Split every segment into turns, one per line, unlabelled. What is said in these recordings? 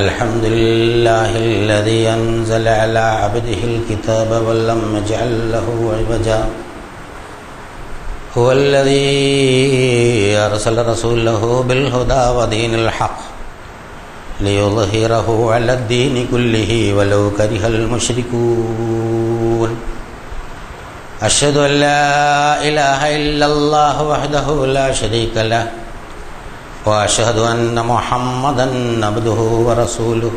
الحمد لله الذي أنزل على عبده الكتاب ولم يجعل له عوجا هو الذي أرسل رسوله بالهدى ودين الحق ليظهره على الدين كله ولو كره المشركون أشهد أن لا إله إلا الله وحده لا شريك له وأشهد أن محمدا عبده ورسوله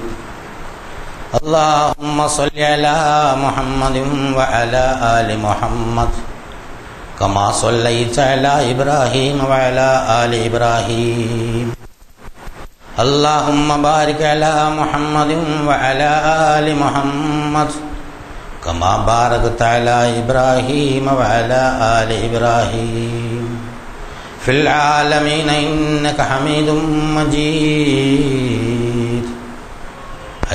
اللهم صل على محمد وعلى آل محمد كما صليت على إبراهيم وعلى آل إبراهيم اللهم بارك على محمد وعلى آل محمد كما باركت على إبراهيم وعلى آل إبراهيم في العالمين إنك حميد مجيد.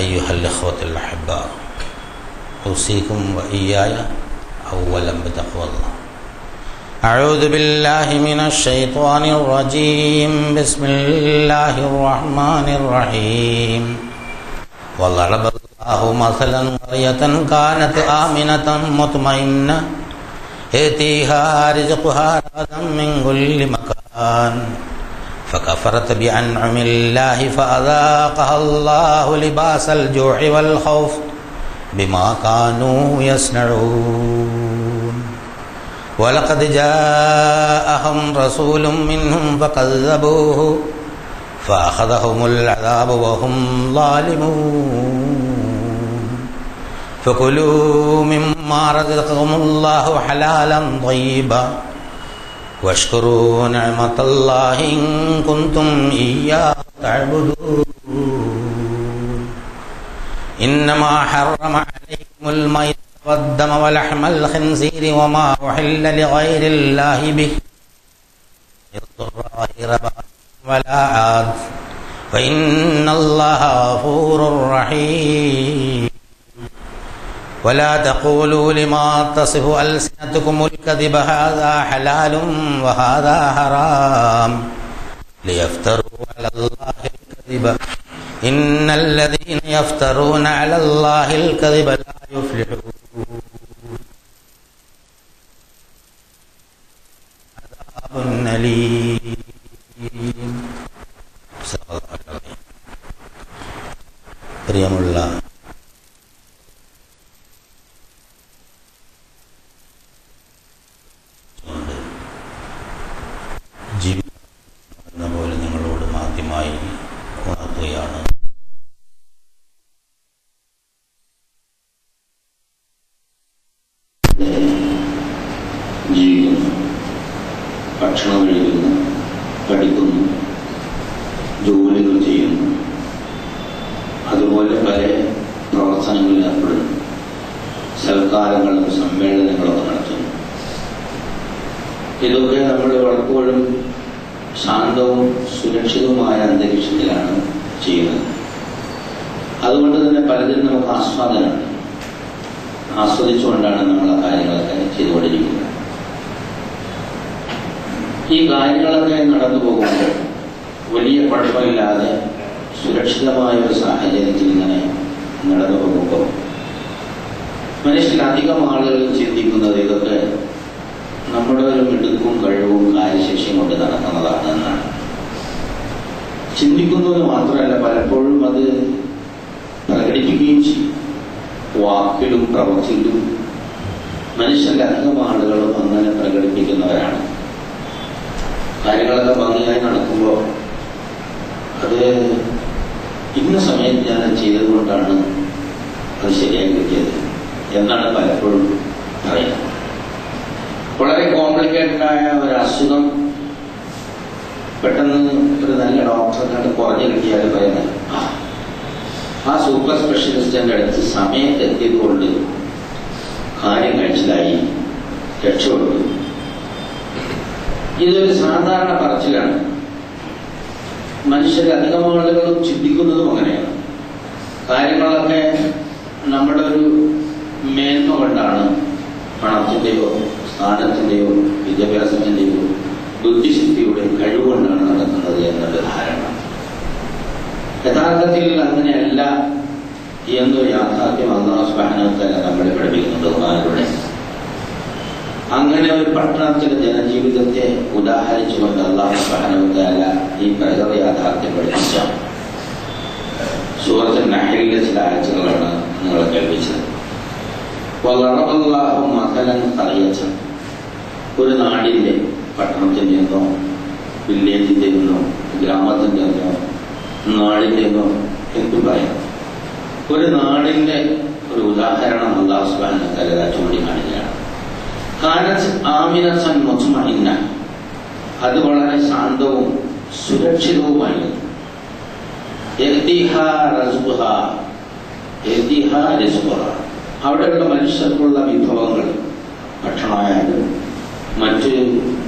أيها الإخوة الأحباء، أوصيكم وإياي أولا بتقوى الله. أعوذ بالله من الشيطان الرجيم. بسم الله الرحمن الرحيم. وضرب الله مثلا قرية كانت آمنة مطمئنة يأتيها رزقها رغدا من كل مكان فكفرت بأنعم الله فأذاقها الله لباس الجوع والخوف بما كانوا يصنعون. ولقد جاءهم رسول منهم فكذبوه فأخذهم العذاب وهم ظالمون. فكلوا مما رزقكم الله حلالا طيبا واشكروا نعمة الله إن كنتم إياه تعبدون. إنما حرم عليكم الميت والدم ولحم الخنزير وما أحل لغير الله به يضر غير باغ ولا عاد وإن الله غفور رحيم. ولا تقولوا لما تصف ألسنتكم الكذب هذا حلال وهذا حرام ليفتروا على الله الكذب إن الذين يفترون على الله الكذب لا يفلحون. عذاب أليم. പ്രിയമുള്ള ജീവിക്കുന്ന പോലെ നിങ്ങളോട് ആദ്യമായി ഉണർത്തുകയാണ്.
ജീവിക്കുന്നു, ഭക്ഷണം കഴിക്കുന്നു, പഠിക്കുന്നു, ജോലികൾ ചെയ്യുന്നു, അതുപോലെ പല പ്രവർത്തനങ്ങളിൽ ഏർപ്പെടുന്നു, സൽക്കാരങ്ങളും സമ്മേളനങ്ങളൊക്കെ നടത്തുന്നു. ഇതൊക്കെ നമ്മൾ പലപ്പോഴും ശാന്തവും സുരക്ഷിതവുമായ അന്തരീക്ഷത്തിലാണ് ചെയ്യുന്നത്. അതുകൊണ്ട് തന്നെ പലതിനും നമുക്ക് ആസ്വാദനമുണ്ട്. ആസ്വദിച്ചുകൊണ്ടാണ് നമ്മൾ ആ കാര്യങ്ങളൊക്കെ ചെയ്തുകൊണ്ടിരിക്കുന്നത്. ഈ കാര്യങ്ങളൊക്കെ നടന്നു പോകുമ്പോൾ വലിയ കുഴപ്പമില്ലാതെ സുരക്ഷിതമായ ഒരു സാഹചര്യത്തിൽ ഇങ്ങനെ നടന്നു പോകുമ്പോൾ മനുഷ്യരധികം ആളുകൾ ചിന്തിക്കുന്നത് ഇതൊക്കെ നമ്മുടെ ഒരു മിടുക്കും കഴിവും കാര്യശേഷിയും കൊണ്ട് നടക്കുന്നതാണ് എന്നാണ്. ചിന്തിക്കുന്നത് മാത്രമല്ല, പലപ്പോഴും അത് പ്രകടിപ്പിക്കുകയും ചെയ്യും. വാക്കിലും പ്രവൃത്തിയിലും മനുഷ്യന്റെ അധികം ആളുകളും അങ്ങനെ പ്രകടിപ്പിക്കുന്നവരാണ്. കാര്യങ്ങളൊക്കെ ഭംഗിയായി നടക്കുമ്പോൾ അത് ഇന്ന സമയത്ത് ഞാൻ ചെയ്തത് കൊണ്ടാണ് അത് ശരിയായി കിട്ടിയത് എന്നാണ് പലപ്പോഴും പറയുന്നത്. വളരെ കോംപ്ലിക്കേറ്റഡായ ഒരു അസുഖം പെട്ടെന്ന് ഒരു നല്ല ഡോക്ടറെ കുറഞ്ഞു കിട്ടിയാൽ പറയുന്നത് ആ സൂപ്പർ സ്പെഷ്യലിസ്റ്റിന്റെ അടുത്ത് സമയത്ത് എത്തിയതുകൊണ്ട് കാര്യം കഴിച്ചിലായി, രക്ഷപ്പെട്ടു. ഇതൊരു സാധാരണ പറച്ചിലാണ്. മനുഷ്യർ അധികം ആളുകളും ചിന്തിക്കുന്നതും അങ്ങനെയാണ്. കാര്യങ്ങളൊക്കെ നമ്മുടെ ഒരു മേന്മ കൊണ്ടാണ്, പണത്തിൻ്റെയോ സ്ഥാനത്തിൻ്റെയോ വിദ്യാഭ്യാസത്തിൻ്റെയോ ബുദ്ധിശക്തിയുടെ കഴിവുകൊണ്ടാണ് നടക്കുന്നത് എന്നുള്ള ധാരണ. യഥാർത്ഥത്തിൽ അങ്ങനെയല്ല എന്നൊരു യാഥാർത്ഥ്യം അല്ലാഹു സുബ്ഹാനഹു വ തആല നമ്മളെ പഠിപ്പിക്കുന്നുണ്ട് ഖുർആനിലൂടെ. അങ്ങനെ ഒരു പട്ടണത്തിലെ ജനജീവിതത്തെ ഉദാഹരിച്ചുകൊണ്ട് അല്ലാഹു സുബ്ഹാനഹു വ തആല ഈ പ്രകൃതി യാഥാർത്ഥ്യം പഠിപ്പിച്ച സൂറത്തുൽ നഹ്ലിലെ ചില ആയത്തുകളാണ് നിങ്ങളെ കേൾപ്പിച്ചത്. വളറബല്ലാഹു മസലൻ ഖറിയതൻ, ഒരു നാടിന്റെ, പട്ടണത്തിന്റെ എന്നോ വില്ലേജിന്റെ എന്നോ ഗ്രാമത്തിന്റെ എന്നോ നാടിന്റെ എന്നോ എന്തു പറയാം, ഒരു നാടിന്റെ ഒരു ഉദാഹരണം അല്ലാഹു സുബ്ഹാനഹു വ തആല ചൂണ്ടിക്കാണിക്കുകയാണ്. കാനത് ആമിനതൻ മുത്മഇന്ന, അത് വളരെ ശാന്തവും സുരക്ഷിതവുമായിരുന്നു. യഹ്ദിഹാ റസ്ഖുഹാ, യഹ്ദിഹാ റിസ്ഖുഹാ, അവിടെയുള്ള മനുഷ്യർക്കുള്ള വിഭവങ്ങൾ, ഭക്ഷണമായാലും മറ്റ്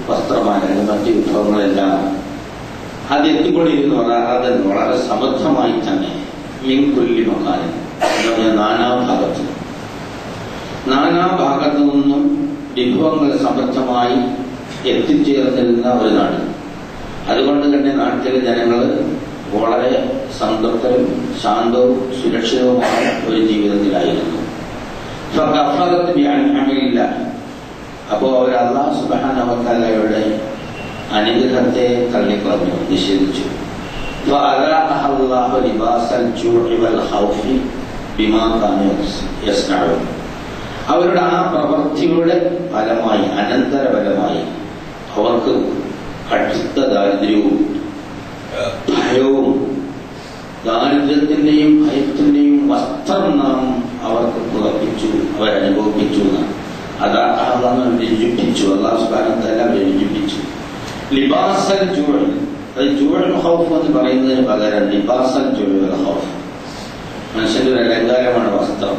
വസ്ത്രമായാലും മറ്റ് വിഭവങ്ങളെല്ലാം അത് എത്തിക്കൊണ്ടിരുന്നു. വളരെ സമൃദ്ധമായി തന്നെ മിൻകുല്ലി മക്കാനിൻ, നാനാഭാഗത്തു നിന്നും വിഭവങ്ങൾ സമൃദ്ധമായി എത്തിച്ചേർന്നിരുന്ന ഒരു നാട്. അതുകൊണ്ട് തന്നെ നാട്ടിലെ ജനങ്ങൾ വളരെ സംതൃപ്തരും ശാന്തവും സുരക്ഷിതവുമായ ഒരു ജീവിതത്തിലായിരുന്നു. അപ്പോ അവർ അല്ലാഹു സുബ്ഹാനഹു വ തആലയുടെ അനുഗ്രഹത്തെ തള്ളിക്കളഞ്ഞു, നിഷേധിച്ചു. അവരുടെ ആ പ്രവൃത്തിയുടെ ഫലമായി, അനന്തരഫലമായി അവർക്ക് കടുത്ത ദാരിദ്ര്യവും ഭയവും, ദാരിദ്ര്യത്തിന്റെയും ഭയത്തിന്റെയും വസ്ത്രം നാം അവർക്ക് പുറപ്പിച്ചു, അവരനുഭവിപ്പിച്ചു. അതാണ് രുചിപ്പിച്ചു, അല്ലാഹു സുബ്ഹാനഹു വ തആല രുചിപ്പിച്ചു. ലിബാസൽ ജൂഅ്, അത് ജൂഅ് ഖൗഫ് എന്ന് പറയുന്നതിന് പകരം ലിബാസൽ ജൂഅ് വൽ ഖൗഫ്, മനുഷ്യന്റെ ഒരു അലങ്കാരമാണ് വസ്ത്രം,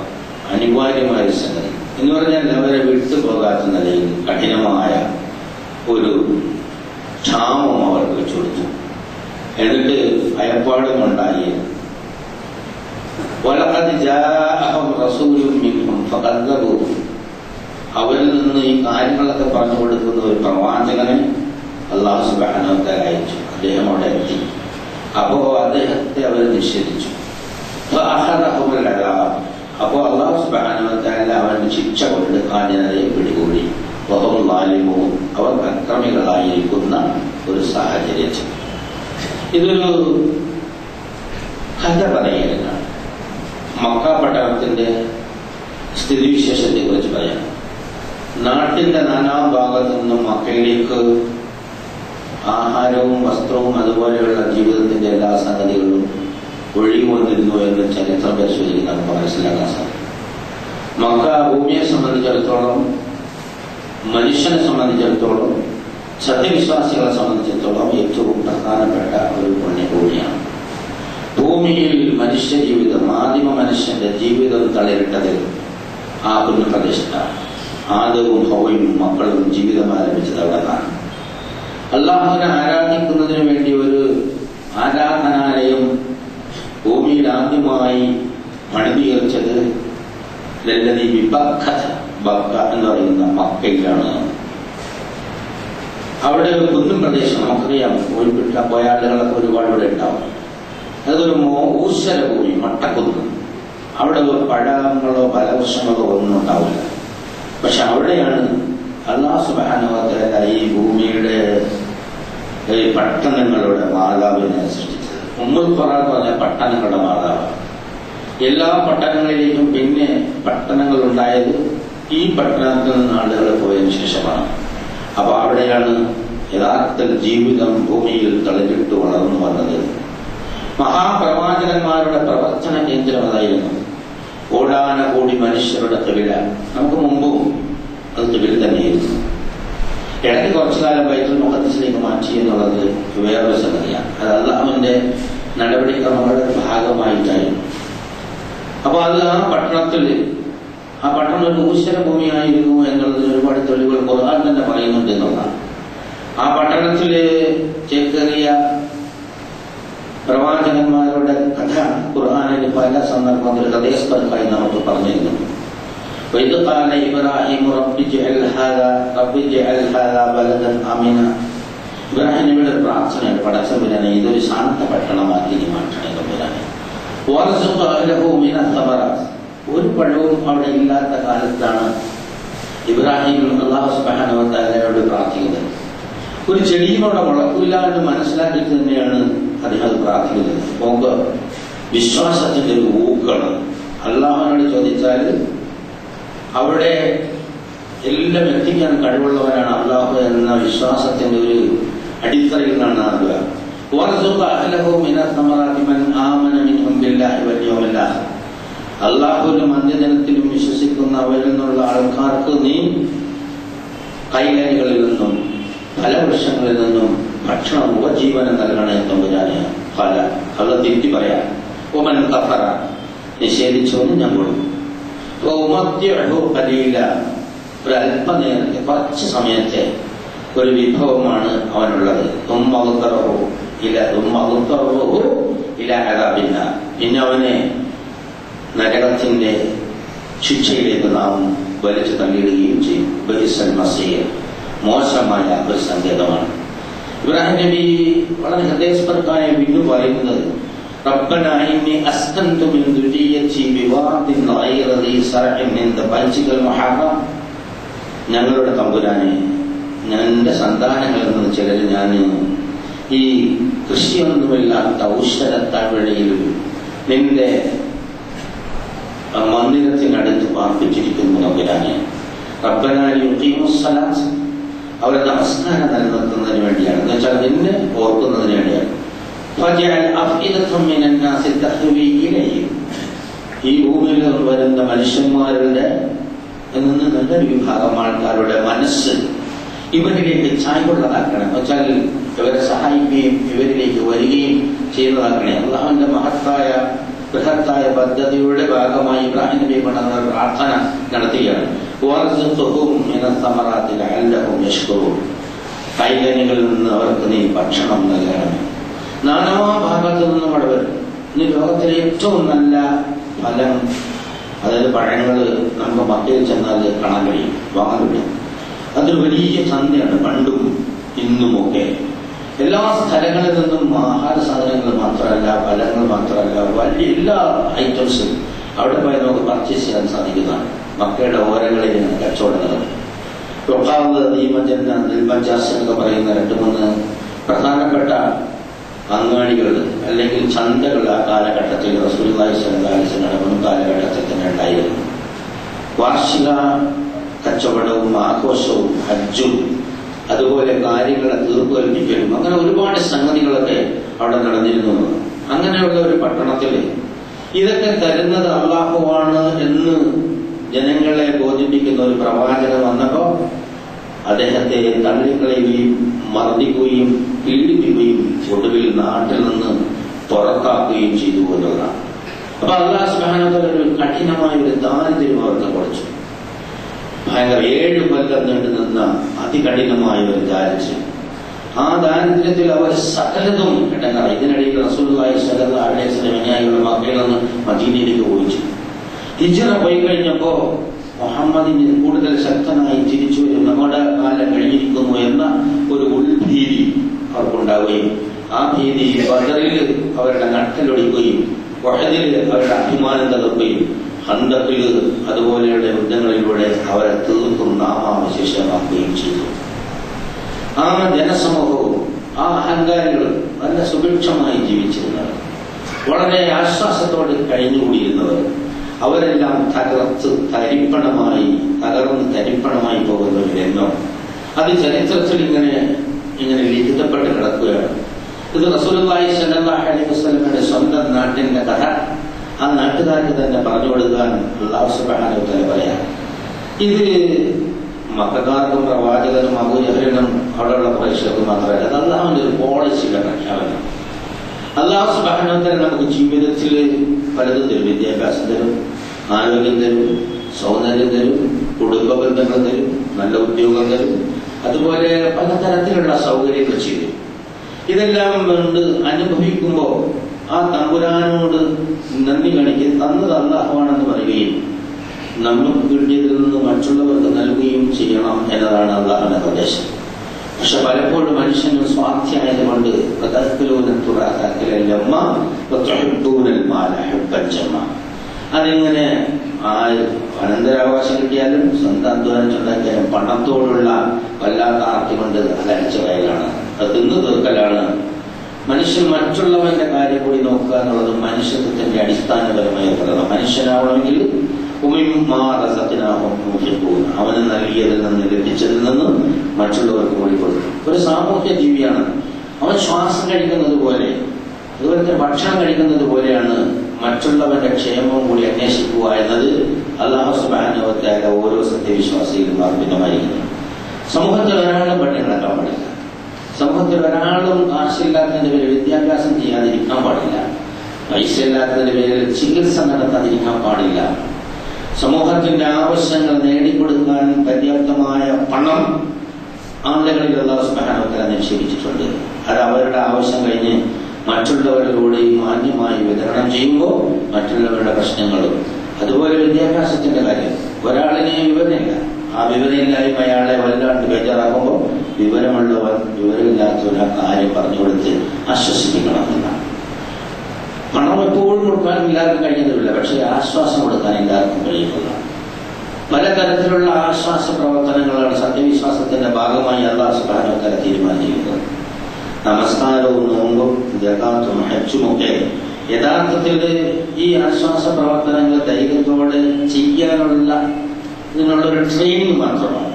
അനിവാര്യമായ ഒരു സംഗതി എന്ന് പറഞ്ഞാൽ അവരെ വിട്ടുപോകാത്ത നിലയിൽ കഠിനമായ ഒരു ക്ഷാമം അവർക്ക് വെച്ചു കൊടുത്തു. എന്നിട്ട് ഭയപ്പാടും ഉണ്ടായി. വലഖദ് ജാഅഹും റസൂലുൻ മിൻഹും ഫകദ്ദബൂഹു, അവരിൽ നിന്ന് ഈ കാര്യങ്ങളൊക്കെ പറഞ്ഞു കൊടുക്കുന്ന ഒരു പ്രവാചകനെ അല്ലാഹു സുബ്ഹാനഹു വ തആല അയച്ചു. അദ്ദേഹം അവിടെ എത്തി. അപ്പോ അദ്ദേഹത്തെ അവർ നിഷേധിച്ചു. അപ്പോ അല്ലാഹു സുബ്ഹാനഹു വ തആല അവരുടെ ശിക്ഷ കൊണ്ട് കാഞ്ഞനരെ പിടികൂടി. വഹും ളാലിമൂൻ, അവർ അക്രമികളായിരിക്കുന്ന ഒരു സാഹചര്യത്തിൽ. ഇതൊരു കഥ പറയുകയാണ്. മക്ക പട്ടണത്തിന്റെ സ്ഥിതിവിശേഷത്തെ കുറിച്ച് പറയാം. നാട്ടിന്റെ നാനാഭാഗത്തു നിന്നും മക്കയിലേക്ക് ആഹാരവും വസ്ത്രവും അതുപോലെയുള്ള ജീവിതത്തിന്റെ എല്ലാ സംഗതികളും ഒഴുകി വന്നിരുന്നു എന്ന് ചരിത്രം പരിശോധിച്ച് നമുക്ക് മനസ്സിലാക്കാൻ സാധിക്കും. മക്ക ഭൂമിയെ സംബന്ധിച്ചിടത്തോളം, മനുഷ്യനെ സംബന്ധിച്ചിടത്തോളം, സത്യവിശ്വാസികളെ സംബന്ധിച്ചിടത്തോളം ഏറ്റവും പ്രധാനപ്പെട്ട ഒരു പുണ്യഭൂമിയാണ്. ഭൂമിയിൽ മനുഷ്യ ജീവിതം, ആദിമ മനുഷ്യന്റെ ജീവിതം തളരിട്ടതിൽ ആ പുണ്യപ്രദേശത്താണ്. ആദവും ഹവ്വയും മക്കളും ജീവിതം ആരംഭിച്ചത് അവിടെ നിന്നാണ്. അല്ലാഹുവിനെ ആരാധിക്കുന്നതിന് വേണ്ടി ഒരു ആരാധനാലയം ഭൂമിയിൽ ആദ്യമായി പണിതുയർച്ചത് ലല്ലദീ ബിബക്കത, ബക്ക എന്ന് പറയുന്ന മക്കയിലാണ്. അവിടെ ഒരു കുന്നും പ്രദേശം, നമുക്കറിയാം, പോയ ആളുകളൊക്കെ ഒരുപാട് ഇവിടെ ഉണ്ടാവും. അതൊരു ഊശ്വര ഭൂമി, മട്ടക്കുന്ന്. അവിടെ പഴങ്ങളോ ഫലവൃക്ഷങ്ങളോ ഒന്നും ഉണ്ടാവില്ല. പക്ഷെ അവിടെയാണ് അല്ലാഹു സുബ്ഹാനഹു വ തആല ഈ ഭൂമിയുടെ പട്ടണങ്ങളുടെ മാതാവിനെ സൃഷ്ടിച്ചത്. ഉമ്മുൽ ഖുറ എന്ന് പറഞ്ഞ പട്ടണങ്ങളുടെ മാതാവ്. എല്ലാ പട്ടണങ്ങളിലേക്കും പിന്നെ പട്ടണങ്ങൾ ഉണ്ടായത് ഈ പട്ടണത്തിൽ നിന്ന് ആളുകൾ പോയതിനു ശേഷമാണ്. അപ്പൊ അവിടെയാണ് യഥാർത്ഥ ജീവിതം ഭൂമിയിൽ തളിരിട്ട് വളർന്നു വന്നത്. മഹാപ്രവാചകന്മാരുടെ പ്രവർത്തന കേന്ദ്രം അതായിരുന്നു. കോടാനകോടി മനുഷ്യരുടെ തൊഴില, നമുക്ക് മുമ്പും അത് തൊഴിൽ തന്നെയായിരുന്നു. ഇടയ്ക്ക് കുറച്ചു കാലം ബൈത്തുൽ മുഖദ്ദിസിലേക്ക് മാറ്റി എന്നുള്ളത് വേറൊരു സംഗതിയാണ്. അത് അള്ളാഹുവിന്റെ നടപടിക്രമങ്ങളുടെ ഭാഗമായിട്ടായിരുന്നു. അപ്പൊ അത് ആ പട്ടണം ഒരു ഊശ്വര ഭൂമിയായിരുന്നു എന്നുള്ളതിന് ഒരുപാട് തെളിവുകൾ ഖുർആൻ തന്നെ പറയുന്നുണ്ട് എന്നുള്ളതാണ്. ആ പട്ടണത്തില് ചേക്കേറിയ പ്രവാചകന്മാരുടെ കഥ ഖുർആനിൽ പല സന്ദർഭങ്ങളിൽ ഹൃദയസ്പർശമായി നമുക്ക് പറഞ്ഞിരുന്നു. وإذ قال إبراهيم رب اجعل هذا بلدا آمنا. ഇബ്രാഹിം നബിയുടെ പ്രാർത്ഥനയാണ്, പടച്ചവനെ ഇതൊരു ശാന്ത പട്ടണമാക്കി നീ മാറ്റണേ തമ്പുരാനെ. വറസുഖ അഹ്ലഹു മിന ഥമറാത്ത്. ഒരു പഴവും അവിടെ ഇല്ലാത്ത കാലത്താണ് ഇബ്രാഹിം അല്ലാഹു സുബ്ഹാനഹു വ തആലയോട് പ്രാർത്ഥിക്കുന്നത്. ഒരു ചെടിയും അവിടെ മുളക്കില്ല എന്ന് മനസ്സിലാക്കിയിട്ട് തന്നെയാണ് അദ്ദേഹം അത് പ്രാർത്ഥിക്കുന്നത്. നോക്ക്, വിശ്വാസത്തിന്റെ ഒരു ഊക്കാണ്. അള്ളാഹുവിനോട് ചോദിച്ചാൽ അവിടെ എല്ലാം എത്തിക്കാൻ കഴിവുള്ളവരാണ് അള്ളാഹു എന്ന വിശ്വാസത്തിന്റെ ഒരു അടിത്തറയിൽ നിന്നാണ് ആകുക. അള്ളാഹുവിന്റെ അന്ത്യദിനത്തിലും വിശ്വസിക്കുന്നവരിൽ നിന്നുള്ള ആൾക്കാർക്ക് നീ കൈലരികളിൽ നിന്നും ഫലവൃക്ഷങ്ങളിൽ നിന്നും ഭക്ഷണം ഉപജീവനം നൽകണേ തമ്പുരാനെ. ഫല അവ തിരുത്തി പറയാം. ഒമൻ കഫറ, നിഷേധിച്ചവന് ഞാൻ കൊടുക്കും. ഒരു അല്പനേരത്തെ കുറച്ച് സമയത്തെ ഒരു വിഭവമാണ് അവനുള്ളത്. പിന്നെ അവനെ നരകത്തിന്റെ ശിക്ഷയിലേക്ക് നാം വലിച്ചു തള്ളിയിടുകയും ചെയ്യും. മോശമായ ഒരു സങ്കേതമാണ്. ഇബ്രാഹിം നബി വളരെ ഹൃദയസ്പർശമായ വിന്നു പറയുന്നത്, ربنا إني أسكنت من ذريتي بواد غير ذي زرع عند بيتك المحرم. ഞങ്ങളുടെ തമ്പുരാനെ, എന്റെ സന്താനങ്ങളിൽ നിന്ന് ചിലർ ഞാൻ ഈ കൃഷിയൊന്നുമില്ലാത്ത ഔഷധത്താഴ്വരയിൽ നിന്റെ മന്ദിരത്തിനടുത്ത് പാർപ്പിച്ചിരിക്കുന്നു തമ്പുരാനെ. റബ്ബന യുഖീമുസ് സ്വലാത്ത്, അവരെ നമസ്കാരം നിലനിർത്തുന്നതിന് വേണ്ടിയാണ്, എന്ന് വെച്ചാൽ നിന്നെ ഓർക്കുന്നതിന് വേണ്ടിയാണ്. ഈ ഭൂമിയിൽ വരുന്ന മനുഷ്യന്മാരുടെ നിന്ന് നല്ലൊരു വിഭാഗം ആൾക്കാരുടെ മനസ്സ് ഇവരിലേക്ക് ചായ്വുള്ളതാക്കണം, എന്ന് വെച്ചാൽ ഇവരെ സഹായിക്കുകയും ഇവരിലേക്ക് വരികയും ചെയ്യുന്നതാക്കണേ. അള്ളാഹുവിന്റെ മഹത്തായ ബൃഹത്തായ പദ്ധതിയുടെ ഭാഗമായി ഇബ്രാഹിം നബി കൊണ്ടുവന്ന പ്രാർത്ഥന നടത്തുകയാണ്. കൈകനികളിൽ നിന്ന് അവർക്ക് നീ ഭക്ഷണം നൽകണം. നാനാ ഭാഗത്തു നിന്നും അവിടെ വരും. ഇന്ന് ലോകത്തിലെ ഏറ്റവും നല്ല ഫലം, അതായത് പഴങ്ങൾ നമുക്ക് മക്കയിൽ ചെന്നാൽ കാണാൻ കഴിയും, വാങ്ങാൻ കഴിയും. അതൊരു വലിയ ചന്തയാണ്. പണ്ടും ഇന്നുമൊക്കെ എല്ലാ സ്ഥലങ്ങളിൽ നിന്നും ആഹാര സാധനങ്ങൾ മാത്രമല്ല, ഫലങ്ങൾ മാത്രമല്ല, വലിയ എല്ലാ ഐറ്റംസും അവിടെ പോയി നമുക്ക് പർച്ചേസ് ചെയ്യാൻ സാധിക്കുന്നതാണ്. മക്കയുടെ ഓരങ്ങളിൽ കച്ചവടം നടക്കും. എന്നൊക്കെ പറയുന്ന 2-3 പ്രധാനപ്പെട്ട അങ്ങാടികൾ അല്ലെങ്കിൽ ചന്തകൾ ആ കാലഘട്ടത്തിൽ റസൂലുള്ളാഹി സ്വല്ലല്ലാഹു അലൈഹി വസല്ലം മുൻ കാലഘട്ടത്തിൽ തന്നെ ഉണ്ടായിരുന്നു. വാർഷിക കച്ചവടവും ആഘോഷവും ഹജ്ജും അതുപോലെ കാര്യങ്ങളെ തീർപ്പുകൽപ്പിക്കലും അങ്ങനെ ഒരുപാട് സംഗതികളൊക്കെ അവിടെ നടന്നിരുന്നു. അങ്ങനെയുള്ള ഒരു പട്ടണത്തിൽ ഇതൊക്കെ തരുന്നത് അല്ലാഹുവാണ് എന്ന് ജനങ്ങളെ ബോധിപ്പിക്കുന്ന ഒരു പ്രവാചകൻ വന്നപ്പോൾ അദ്ദേഹത്തെ തള്ളിക്കളയുകയും മർദ്ദിക്കുകയും പീഡിപ്പിക്കുകയും ഒടുവിൽ നാട്ടിൽ നിന്ന് പുറത്താക്കുകയും ചെയ്തു എന്നുള്ളതാണ്. അപ്പൊ അല്ലാഹു സുബ്ഹാനഹു വ തആല ഒരു കഠിനമായ ഒരു ദാരിദ്ര്യം അവർക്ക് കൊടുത്തു. ഭയങ്കര 7 കൊല്ലം നീണ്ടു നിന്ന അതികഠിനമായ ഒരു ദാരിദ്ര്യം. ആ ദാരിദ്ര്യത്തിൽ അവർ സകലതും ഇടങ്ങാറ്. ഇതിനിടയിൽ റസൂലുള്ളാഹി സ്വല്ലല്ലാഹു അലൈഹി വസല്ലം മക്കയിൽ നിന്ന് മദീനയിലേക്ക് പോയിച്ചു. ഹിജ്റ പോയി കഴിഞ്ഞപ്പോ മുഹമ്മദിന് കൂടുതൽ ശക്തനായി തിരിച്ചു വരും, നമ്മുടെ കാലം കഴിഞ്ഞിരിക്കുന്നു എന്ന ഒരു ഉൾഭീതി അവർക്കുണ്ടാവുകയും ആ ഭീതി ബദറിൽ അവരുടെ നട്ടലൊടിക്കുകയും വഹദിൽ അവരുടെ അഭിമാനം തകർക്കുകയും ഹന്തക്കിൽ അതുപോലെയുള്ള യുദ്ധങ്ങളിലൂടെ അവരെ തീർത്തും നാമാവശേഷമാക്കുകയും ചെയ്തു. ആ ജനസമൂഹവും ആ അഹങ്കാരികളും നല്ല സുഭിക്ഷമായി ജീവിച്ചിരുന്നവർ, വളരെ ആശ്വാസത്തോടെ കഴിഞ്ഞുകൂടിയിരുന്നവർ, അവരെല്ലാം തകർന്ന് തരിപ്പണമായി പോകുന്ന ഒരു രംഗം അത് ചരിത്രത്തിൽ ഇങ്ങനെ ലിഖിതപ്പെട്ട് കിടക്കുകയാണ്. ഇത് റസൂലുള്ളാഹി സ്വല്ലല്ലാഹു അലൈഹി വസല്ലമയുടെ സ്വന്തം നാട്ടിന്റെ കഥ ആ നാട്ടുകാർക്ക് തന്നെ പറഞ്ഞു കൊടുക്കാൻ അല്ലാഹു സുബ്ഹാനഹു വ തആല പറയാം. ഇത് മക്കക്കാർക്കും പ്രവാചകനും അബൂജഹലിനും അവിടെയുള്ള പ്രേക്ഷകർക്കും മാത്രമല്ല, അത് അള്ളാഹുവിന്റെ ഒരു പോളിസിയുടെ പ്രഖ്യാപനം. അള്ളാഹു സുബ്ഹാനഹു വ തആല നമുക്ക് ജീവിതത്തിൽ പലതും തരും. വിദ്യാഭ്യാസം തരും, ആരോഗ്യം തരും, സൗന്ദര്യം തരും, കുടുംബ ബന്ധങ്ങൾ തരും, നല്ല ഉദ്യോഗം തരും, അതുപോലെ പലതരത്തിലുള്ള സൗകര്യങ്ങൾ ചെയ്തു. ഇതെല്ലാം കൊണ്ട് അനുഭവിക്കുമ്പോൾ ആ തമ്പുരാനോട് നന്ദി കാണിക്കുക, തന്നത് അല്ലാഹുവാണെന്ന് പറയുകയും നമുക്ക് കിട്ടിയതിൽ നിന്ന് മറ്റുള്ളവർക്ക് നൽകുകയും ചെയ്യണം എന്നതാണ് അല്ലാഹുവിന്റെ നിർദ്ദേശം. പക്ഷെ പലപ്പോഴും മനുഷ്യന് സ്വാർത്ഥ്യമായതുകൊണ്ട് അതിങ്ങനെ അനന്തരാവകാശം കിട്ടിയാലും സ്വന്തം അധ്വാനിച്ചുണ്ടാക്കിയാലും പണത്തോടുള്ള വല്ലാത്ത ആർത്തി കൊണ്ട് അലച്ച വയലാണ്, അത് തിന്നു തീർക്കലാണ്. മനുഷ്യൻ മറ്റുള്ളവന്റെ കാര്യം കൂടി നോക്കുക എന്നുള്ളത് മനുഷ്യത്വത്തിന്റെ അടിസ്ഥാനപരമായ ഘടകം. മനുഷ്യനാവണമെങ്കിൽ അവന് നൽകിയതിൽ നിന്ന് ലഭിച്ചതിൽ നിന്ന് മറ്റുള്ളവർക്ക് കൂടി കൊടുക്കും. ഒരു സാമൂഹ്യ ജീവിയാണ് അവൻ. ശ്വാസം കഴിക്കുന്നത് പോലെ, അതുപോലെ ഭക്ഷണം കഴിക്കുന്നത് പോലെയാണ് മറ്റുള്ളവന്റെ ക്ഷേമവും കൂടി അന്വേഷിക്കുക എന്നത് അല്ലാഹു സുബ്ഹാനഹു വ തആല ഓരോ സത്യവിശ്വാസിയിലും അർപ്പിതമായിരിക്കുന്നു. സമൂഹത്തിൽ ഒരാളും പണി നടക്കാൻ പാടില്ല. സമൂഹത്തിൽ ഒരാളും കാശില്ലാത്തതിന്റെ പേരിൽ വിദ്യാഭ്യാസം ചെയ്യാതിരിക്കാൻ പാടില്ല. പൈസ ഇല്ലാത്തതിന്റെ പേരിൽ ചികിത്സ നടത്താതിരിക്കാൻ പാടില്ല. സമൂഹത്തിന്റെ ആവശ്യങ്ങൾ നേടിക്കൊടുക്കാൻ പര്യാപ്തമായ പണം ആളുകളിൽ അല്ലാഹു സുബ്ഹാനഹു വ തആല നിക്ഷേപിച്ചിട്ടുണ്ട്. അത് അവരുടെ ആവശ്യം കഴിഞ്ഞ് മറ്റുള്ളവരിലൂടെ മാന്യമായി വിതരണം ചെയ്യുമ്പോൾ മറ്റുള്ളവരുടെ പ്രശ്നങ്ങളും. അതുപോലെ വിദ്യാഭ്യാസത്തിന്റെ കാര്യം, ഒരാളിനെ വിവരമില്ല, ആ വിവരമില്ലായ്മ അയാളെ വല്ലാണ്ട് ബേജാറാകുമ്പോൾ വിവരമുള്ളവർ വിവരമില്ലാത്തവർ ആ കാര്യം പറഞ്ഞു കൊടുത്ത് ആശ്വസിപ്പിക്കണമെന്നാണ്. പണം എപ്പോഴും കൊടുക്കാൻ എല്ലാവർക്കും കഴിയുന്നില്ല, പക്ഷേ ആശ്വാസം കൊടുക്കാൻ എല്ലാവർക്കും കഴിയുന്നില്ല. പലതരത്തിലുള്ള ആശ്വാസ പ്രവർത്തനങ്ങളാണ് സത്യവിശ്വാസത്തിന്റെ ഭാഗമായി അല്ലാഹു സുബ്ഹാനഹു വ തആല തീരുമാനിച്ചിരിക്കുന്നത്. നമസ്കാരവും നോമ്പും സകാത്തും ഹജ്ജുമൊക്കെ യഥാർത്ഥത്തിൽ ഈ ആശ്വാസ പ്രവർത്തനങ്ങൾ ധൈര്യത്തോടെ ചെയ്യാനുള്ള ഇതിനുള്ളൊരു ട്രെയിനിങ് മാത്രമാണ്.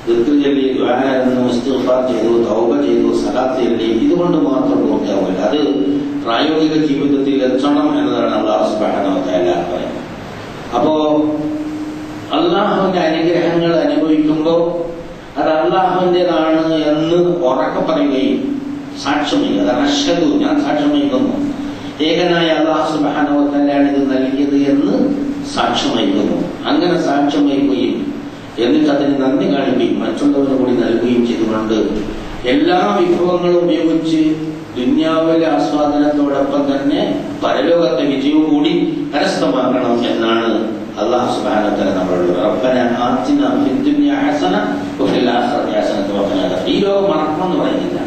ദിക്ർ ചൊല്ലി, ദുആ ചെയ്യുന്നു, ഇസ്തിഗ്ഫാർ ചെയ്തു, തൗബ ചെയ്തു, സലാത്ത് ചൊല്ലി, ഇതുകൊണ്ട് മാത്രം പൂർത്തിയാവില്ല. അത് പ്രായോഗിക ജീവിതത്തിൽ എത്തണം എന്നതാണ് അല്ലാഹു സുബ്ഹാനഹു വ തആല പറയുന്നത്. അപ്പോ അല്ലാഹുവിന്റെ അനുഗ്രഹങ്ങൾ അനുഭവിക്കുമ്പോൾ അത് അല്ലാഹുവിന്റേതാണ് എന്ന് ഉറക്കെ പറയുകയും സാക്ഷ്യം ചെയ്യുക. അതാണ് അശ്ഹദു, ഞാൻ സാക്ഷ്യം വഹിക്കുന്നു, ഏകനായ അല്ലാഹു സുബ്ഹാനഹു വ തആലയാണ് ഇത് നൽകിയത് എന്ന് സാക്ഷ്യം വഹിക്കുന്നു. അങ്ങനെ സാക്ഷ്യം വഹിക്കുകയും എന്നിട്ട് അതിന് നന്ദി കാണിക്കുകയും മറ്റുള്ളവന് കൂടി നൽകുകയും ചെയ്തുകൊണ്ട് എല്ലാ വിഭവങ്ങളും ഉപയോഗിച്ച് ദുന്യാവിലെ ആസ്വാദനത്തോടൊപ്പം തന്നെ പരലോകത്തെ വിജയവും കൂടി കരസ്ഥമാക്കണം എന്നാണ് അല്ലാഹു സുബ്ഹാനഹു വ തആല നമ്മളോട് റബ്ബന ആതിനാ ഫിദ് ദുനിയ ഹസന വഫിൽ ആഖിറതി ഹസനത വഖിന അദാബ. ഈ ലോകം മറക്കണമെന്ന് പറയുന്നില്ല.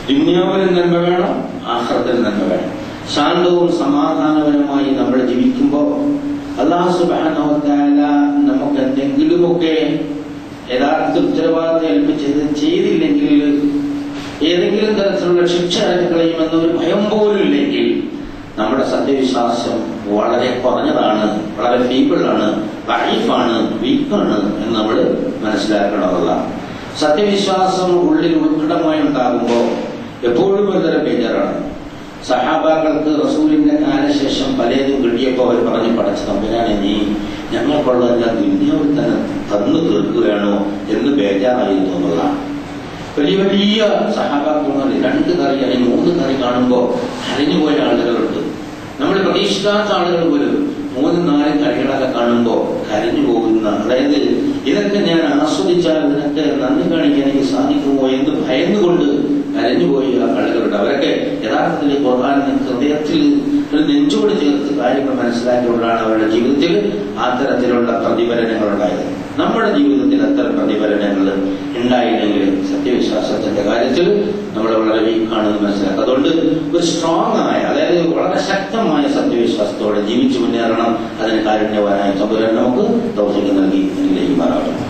ദുന്യാവിൽ നന്മ വേണം, ആഖിറത്തിൽ നന്മ വേണം. ശാന്തവും സമാധാനപരമായി നമ്മൾ ജീവിക്കുമ്പോൾ അല്ലാഹു സുബ്ഹാനഹു വ തആല നമുക്ക് എന്തെങ്കിലുമൊക്കെ യഥാർത്ഥ ഉത്തരവാദിത്തം ഏൽപ്പിച്ചത് ചെയ്തില്ലെങ്കിൽ ഏതെങ്കിലും തരത്തിലുള്ള ശിക്ഷ കളയുമെന്നൊരു ഭയം പോലും ഇല്ലെങ്കിൽ നമ്മുടെ സത്യവിശ്വാസം വളരെ കുറഞ്ഞതാണ്, വളരെ ഫീബിളാണ്, ലൈഫാണ്, വീക്കാണ് എന്ന് നമ്മൾ മനസ്സിലാക്കണമെന്നുള്ള. സത്യവിശ്വാസം ഉള്ളിൽ ഉത്കടമായി ഉണ്ടാകുമ്പോൾ എപ്പോഴും ഒരുതരം ബേജാറാണ്. സഹാബാക്കൾക്ക് റസൂലിന്റെ കാലശേഷം പലതും കിട്ടിയപ്പോൾ അവർ പറഞ്ഞു, പടച്ച തമ്പുരാനെ, നീ ഞങ്ങൾക്കുള്ളതെല്ലാം ദുന്യാവിൽ തന്നെ തന്നു തീർക്കുകയാണോ എന്ന് ബേജാറായിരുന്നു എന്നുള്ളതാണ്. വലിയ വലിയ സഹാബാക്കൾ 2 കറി അല്ലെങ്കിൽ 3 കറി കാണുമ്പോൾ കരഞ്ഞുപോയ ആളുകളുണ്ട്. നമ്മൾ പ്രതീക്ഷിക്കാത്ത ആളുകൾ പോലും 3-4 കറികളൊക്കെ കാണുമ്പോൾ കരഞ്ഞു പോകുന്ന, അതായത് ഇതൊക്കെ ഞാൻ ആസ്വദിച്ചാൽ ഇതിനൊക്കെ നന്ദി കാണിക്കാൻ എനിക്ക് സാധിക്കുമോ എന്ന് ഭയന്നുകൊണ്ട് കരഞ്ഞുപോയ ആളുകളുണ്ട്. അവരൊക്കെ യഥാർത്ഥത്തിൽ ഖുർആനിനെ ഹൃദയത്തിൽ നെഞ്ചോട് ചേർത്ത് കാര്യങ്ങൾ മനസ്സിലാക്കിക്കൊണ്ടാണ് അവരുടെ ജീവിതത്തിൽ അത്തരത്തിലുള്ള പ്രതിഫലനങ്ങൾ ഉണ്ടായത്. നമ്മുടെ ജീവിതത്തിൽ അത്തരം പ്രതിഫലനങ്ങൾ ഉണ്ടായില്ലെങ്കിൽ സത്യവിശ്വാസത്തിന്റെ കാര്യത്തിൽ നമ്മൾ വളരെ വീക്കാണെന്ന് മനസ്സിലാക്കുക. അതുകൊണ്ട് ഒരു സ്ട്രോങ് ആയ, അതായത് വളരെ ശക്തമായ സത്യവിശ്വാസത്തോടെ ജീവിച്ചു മുന്നേറണം. അതിന് കാരുണ്യവാനായ തമ്പുരാൻ നമുക്ക് തൗഫീഖ് നൽകി അനുഗ്രഹിക്കുമാറാകട്ടെ.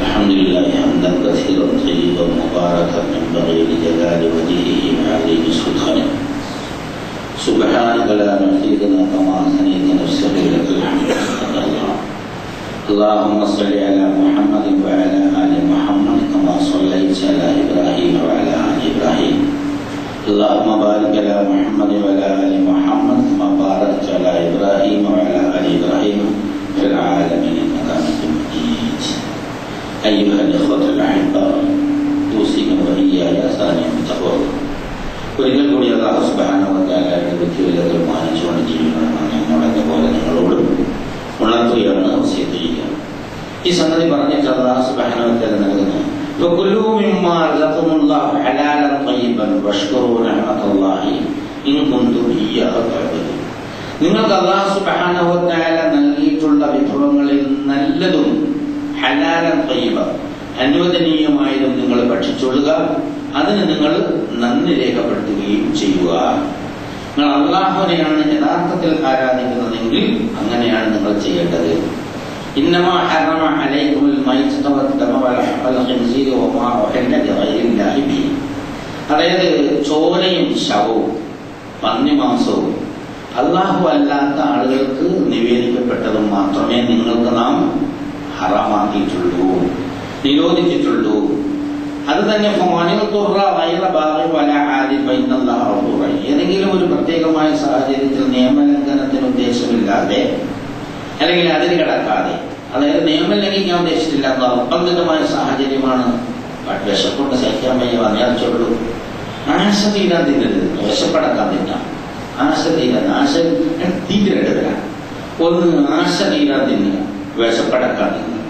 الحمد لله حمدا كثيرا طيبا مباركا ينبغي لجلال وجهه وعظيم سلطانه. سبحانك لا نحصي ثناء كما اثنيت نفسك لك الحمد. اللهم صل على محمد وعلى ال محمد كما صليت على ابراهيم وعلى ال ابراهيم اللهم بارك على محمد وعلى آل محمد كما باركت على إبراهيم وعلى آل إبراهيم في العالمين إنك حميد مجيد. أيها الإخوة الأحباء أوصيكم وإياي ثانيا بتقوى الله. ഒരിക്കൽ കൂടി അല്ലാഹു സുബ്ഹാനഹു വ തആലയുടെ വിധിവിലകൾ മാനിച്ചുകൊണ്ട് ജീവിക്കണമെന്ന് ഞങ്ങളെ പോലെ നിങ്ങളോടും ഉണർത്തുകയാണ്, വസിയത്ത് ചെയ്യുകയാണ്. ഈ സംഗതി പറഞ്ഞിട്ട് അല്ലാഹു സുബ്ഹാനഹു വ തആല നൽകുന്നു وكلوا مما رزقكم الله حلالا طيبا واشكروا نعمة الله إن كنتم إياه تعبدون. നിങ്ങൾക്ക് അല്ലാഹു സുബ്ഹാനഹു വ തആല നൽകിയിട്ടുള്ള വിഭവങ്ങളിൽ നല്ലതും ഹലാലൻ ത്വയ്യിബ അനുവദനീയമായതും നിങ്ങൾ ഭക്ഷിച്ചുകൊള്ളുക, അതിന് നിങ്ങൾ നന്ദി രേഖപ്പെടുത്തുകയും ചെയ്യുക. നിങ്ങൾ അല്ലാഹുവിനെയാണ് യഥാർത്ഥത്തിൽ ആരാധിക്കുന്നതെങ്കിൽ അങ്ങനെയാണ് നിങ്ങൾ ചെയ്യേണ്ടത്. إنما حرم عليكم الميتة والدم ولحم الخنزير وما أحل لغير الله به. അതായത് ചോരയും ശവവും പന്നിമാംസവും അല്ലാഹു അല്ലാത്ത ആളുകൾക്ക് നിവേദിക്കപ്പെട്ടതും മാത്രമേ നിങ്ങൾക്ക് നാം ഹറാമാക്കിയിട്ടുള്ളൂ, നിരോധിച്ചിട്ടുള്ളൂ. അത് തന്നെ ഏതെങ്കിലും ഒരു പ്രത്യേകമായ സാഹചര്യത്തിൽ നിയമലംഘനത്തിന് ഉദ്ദേശമില്ലാതെ അല്ലെങ്കിൽ അതിന് കിടക്കാതെ, അതായത് നിയമം ലംഘിക്കാൻ ഉദ്ദേശിച്ചില്ല, നിർബന്ധിതമായ സാഹചര്യമാണ്, വിശപ്പുണ്ട് സഹിക്കാൻ വയ്യ വന്നേർച്ചുള്ളൂ, ആശ തീരാൻ തിന്നരുത്, വിശപ്പടക്കാൻ തിന്നാം. ആശ തീരാൻ തീരരുതരാ. ഒന്ന് ആശ തീരാൻ തിന്നുക, വിശപ്പടക്കാൻ തിന്നുക.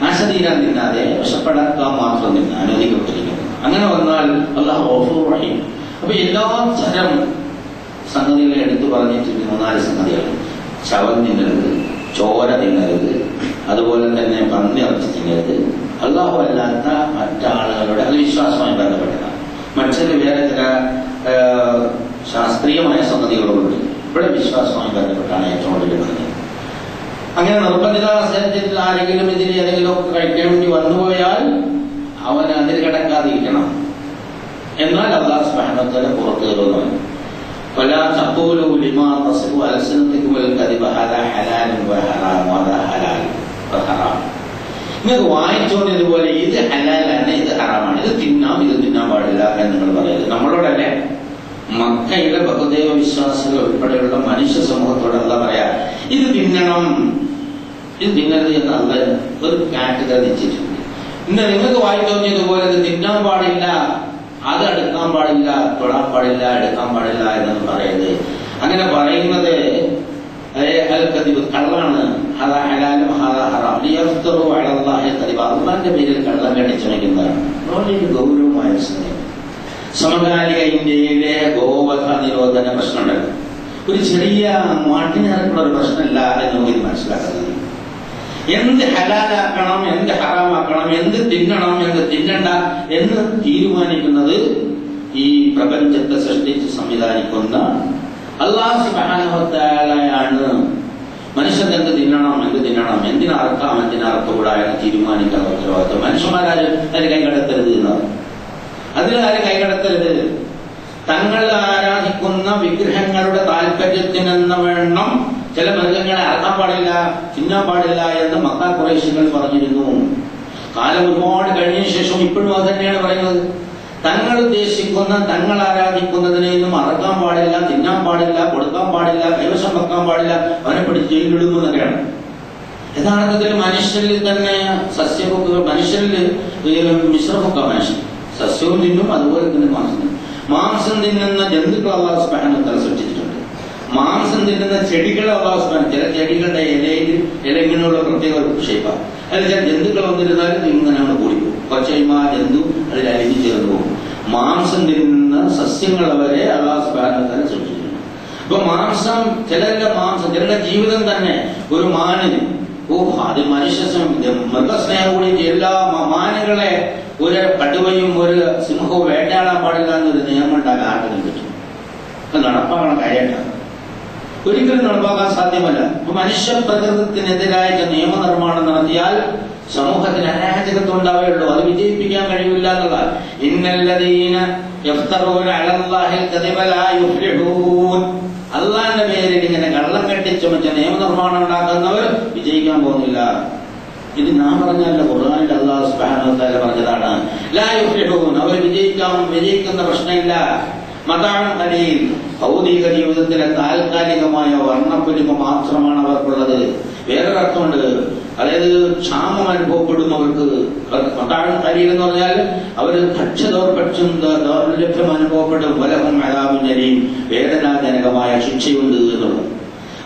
ആശ തീരാൻ തിന്നാതെ വിശപ്പടക്കാൻ മാത്രം തിന്ന അനുവദിക്കപ്പെട്ടിരിക്കുന്നു. അങ്ങനെ വന്നാൽ അല്ലാഹു ഗഫൂർ റഹീം. അപ്പൊ എല്ലാ തരം സംഗതികളെ എടുത്തു പറഞ്ഞിട്ട് 3-4 സംഗതികൾ: ശവം തിന്നരുത്, ചോര തിന്നരുത്, അതുപോലെ തന്നെ പന്നി ഇറച്ചി തിന്നരുത്. അല്ലാഹു അല്ലാത്ത മറ്റാളുകളുടെ, അത് വിശ്വാസവുമായി ബന്ധപ്പെട്ടതാണ്. മറ്റൊരു വേറെ ചില ശാസ്ത്രീയമായ സംഗതികളുണ്ട്. ഇവിടെ വിശ്വാസവുമായി ബന്ധപ്പെട്ടാണ് ഏറ്റവും കൂടുതൽ. അങ്ങനെ നിർബന്ധിത സാഹചര്യത്തിൽ ആരെങ്കിലും ഇതിൽ ഏതെങ്കിലും ഒക്കെ കഴിക്കാൻ വേണ്ടി വന്നുപോയാൽ അവൻ അതിൽ കിടക്കാതിരിക്കണം. എന്നാൽ അല്ലാഹു സുബ്ഹാനഹു വ തആല പുറത്തു തരുന്നു. ولا تقولوا لما تصف ألسنتكم الكذب هذا حلال وحرام وهذا حلال وحرام. നിങ്ങൾക്ക് വായിച്ചോണ്ടിതുപോലെ ഇത് ഹലാലാണ്, ഇത് ഹറാമാണ്, ഇത് തിന്നാം, ഇത് തിന്നാൻ പാടില്ല എന്ന് നിങ്ങൾ പറയരുത്. നമ്മളോടല്ലേ, മക്കയിലെ ബഹുദൈവ വിശ്വാസികൾ ഉൾപ്പെടെയുള്ള മനുഷ്യ സമൂഹത്തോടല്ല പറയാ ഇത് തിന്നണം, ഇത് തിന്നരുത് എന്നുള്ള ഒരു കാറ്റഗറി നിശ്ചയിച്ചിട്ടുണ്ട്. ഇന്ന് നിങ്ങൾക്ക് വായിച്ചോണ്ടിയതുപോലെ ഇത് തിന്നാൻ പാടില്ല, അത് എടുക്കാൻ പാടില്ല, തൊടാൻ പാടില്ല, എടുക്കാൻ പാടില്ല എന്നൊന്നും പറയരുത്. അങ്ങനെ പറയുന്നത് കള്ളാണ്. അള്ളാന്റെ പേരിൽ കള്ളം കണ്ടിച്ചണയ്ക്കുന്നതാണ്. വളരെ ഗൗരവമായ സമയം. സമകാലിക ഇന്ത്യയിലെ ഗോവധ നിരോധന പ്രശ്നമുണ്ടല്ലോ, ഒരു ചെറിയ മാട്ടിനിറക്കുള്ള ഒരു പ്രശ്നമല്ല എന്ന് നമുക്ക് മനസ്സിലാക്കുന്നത്. എന്ത് ഹലാലാക്കണം, എന്ത് ഹറാമാക്കണം, എന്ത് തിന്നണം, എന്ത് തിന്നണ്ട എന്ന് തീരുമാനിക്കുന്നത് ഈ പ്രപഞ്ചത്തെ സൃഷ്ടിച്ച് സംവിധാനിക്കുന്ന അല്ലാഹു സുബ്ഹാനഹു വ തആലയാണ്. മനുഷ്യൻ എന്ത് തിന്നണം, എന്ത് തിന്നണം, എന്തിനറക്കാം, എന്തിനറക്കൂടാ എന്ന് തീരുമാനിക്കാൻ ഉത്തരവാദിത്വം. മനുഷ്യന്മാരും അതിന് കൈകടത്തരുത് എന്നാണ്. അതിലാരും കൈകടത്തരുത്. തങ്ങൾ ആരാധിക്കുന്ന വിഗ്രഹങ്ങളുടെ താല്പര്യത്തിനെന്ന വേണം ചില മൃഗങ്ങളെ അറക്കാൻ പാടില്ല, തിന്നാൻ പാടില്ല എന്ന് മക്ക ഖുറൈശികൾ പറഞ്ഞിരുന്നു. കാലം ഒരുപാട് കഴിഞ്ഞ ശേഷം ഇപ്പോഴും അത് തന്നെയാണ് പറയുന്നത്. തങ്ങൾ ഉദ്ദേശിക്കുന്ന, തങ്ങൾ ആരാധിക്കുന്നതിനെയൊന്നും അറക്കാൻ പാടില്ല, തിന്നാൻ പാടില്ല, കൊടുക്കാൻ പാടില്ല, കൈവശം വെക്കാൻ പാടില്ല, അവനെ പിടിച്ച് ജയിലിടുന്നു എന്നൊക്കെയാണ്. യഥാർത്ഥത്തിൽ മനുഷ്യരിൽ തന്നെ സസ്യഭുക്ക, മനുഷ്യരിൽ മിശ്രഭുക്ക, മനുഷ്യൻ സസ്യവും തിന്നും, അതുപോലെ തന്നെ മാംസം തിന്നുന്ന ജന്തുക്കൾ അല്ലാഹു സുബ്ഹാനഹു വ തആല സൃഷ്ടിച്ചിട്ടുണ്ട്. മാംസം തിന്നുന്ന ചെടികളെ അല്ലാഹു സുബ്ഹാനഹു, ചില ചെടികളുടെ ഇലയിലുള്ള പ്രത്യേക ഷേപ്പാണ്. അതിൽ ചില ജന്തുക്കൾ വന്നിരുന്നാലും ഇങ്ങനെ കൂടിപ്പോകും. കുറച്ച് കഴിയുമ്പോൾ ആ ജന്തു അതിൽ അലിഞ്ഞു ചേർന്ന് പോകും. മാംസം തിന്നുന്ന സസ്യങ്ങളെ വരെ അല്ലാഹു സുബ്ഹാനഹു വ തആല സൃഷ്ടിച്ചിട്ടുണ്ട്. അപ്പൊ മാംസം, ചിലരുടെ മാംസം, ചിലരുടെ ജീവിതം തന്നെ ഒരു മാനിന്, അത് മനുഷ്യ മൃഗസ്നേഹം കൂടിയിട്ട് എല്ലാ മാനുകളെ ഒരു കടുവയും ഒരു സിംഹവും വേട്ടയാടാൻ പാടില്ല എന്നൊരു നിയമം ഉണ്ടാകാൻ ആർക്കും പറ്റും. അത് നടപ്പാക്കണ കാര്യമായിട്ടാണ്, ഒരിക്കലും നടപ്പാക്കാൻ സാധ്യമല്ല. അപ്പൊ മനുഷ്യ പ്രകൃതത്തിനെതിരായിട്ട് നിയമനിർമ്മാണം നടത്തിയാൽ സമൂഹത്തിന് അരാജകത്വം ഉണ്ടാവുകയുള്ളൂ. അത് വിജയിപ്പിക്കാൻ കഴിയില്ല എന്നുള്ള ഇന്നല്ലദീന യഫ്തറൂന അലല്ലാഹിൽ കദിബ ലാ യുഫ്ലിഹൂൻ. അള്ളാന്റെ പേരിൽ ഇങ്ങനെ കള്ളം കെട്ടിച്ചുമച്ച നിയമനിർമ്മാണം ഉണ്ടാക്കുന്നവർ വിജയിക്കാൻ പോകുന്നില്ല. ഇത് നാം പറഞ്ഞല്ല, ഖുർആനിൽ അല്ലാഹു സുബ്ഹാനഹു വ തആല പറഞ്ഞതാണ്. ലാ യുഫ്ലിഹൂൻ, അവർ വിജയിക്കുന്ന പ്രശ്നമില്ല. മതാൻ കലയിൽ ഭൗതിക ജീവിതത്തിലെ താൽക്കാലികമായ വർണ്ണപ്പൊലിമ മാത്രമാണ് അവർക്കുള്ളത്. വേറൊരർത്ഥമുണ്ട്, അതായത് ക്ഷാമം അനുഭവപ്പെടും അവർക്ക്. മതാൻ കലയിൽ എന്ന് പറഞ്ഞാൽ അവര് ഭക്ഷ്യദൗർഭക്ഷ്യം ദൗർലഭ്യം അനുഭവപ്പെടും. വലഹും അദാബുൻ അലീം, വേദനാജനകമായ ശിക്ഷയുണ്ട് എന്നുള്ളത്.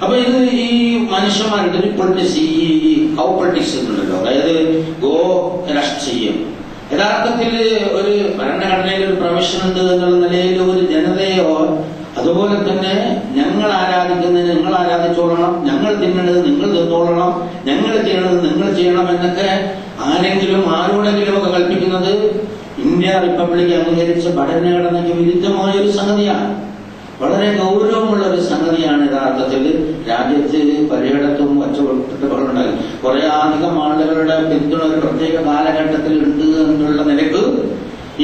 അപ്പൊ ഇത് ഈ മനുഷ്യന്മാരുടെ ഒരു പൊളിറ്റിക്സ്, ഈ കൗ പൊളിറ്റിക്സ് ഉണ്ടല്ലോ, അതായത് ഗോ രാഷ്ട്രീയം. യഥാർത്ഥത്തിൽ ഒരു ഭരണഘടനയിൽ ഒരു പ്രൊവിഷൻ ഉണ്ട് എന്നുള്ള നിലയിൽ ഒരു ജനതയോ അതുപോലെ തന്നെ ഞങ്ങൾ ആരാധിക്കുന്നത് നിങ്ങൾ ആരാധിച്ചോളണം, ഞങ്ങൾ തിന്നണത് നിങ്ങൾ തിന്നോളണം, ഞങ്ങൾ ചെയ്യണത് നിങ്ങൾ ചെയ്യണം എന്നൊക്കെ ആരെങ്കിലും ആരോടെങ്കിലും ഒക്കെ കൽപ്പിക്കുന്നത് ഇന്ത്യ റിപ്പബ്ലിക് അംഗീകരിച്ച ഭരണഘടനയ്ക്ക് വിരുദ്ധമായ ഒരു സംഗതിയാണ്. വളരെ ഗൗരവമുള്ള ഒരു സംഗതിയാണ്. യഥാർത്ഥത്തിൽ രാജ്യത്ത് പലയിടത്തും ഒച്ചപ്പെട്ടുണ്ടായി കുറെ അധികം ആളുകളുടെ പിന്തുണ ഒരു പ്രത്യേക കാലഘട്ടത്തിൽ ഉണ്ട് എന്നുള്ള നിലക്ക്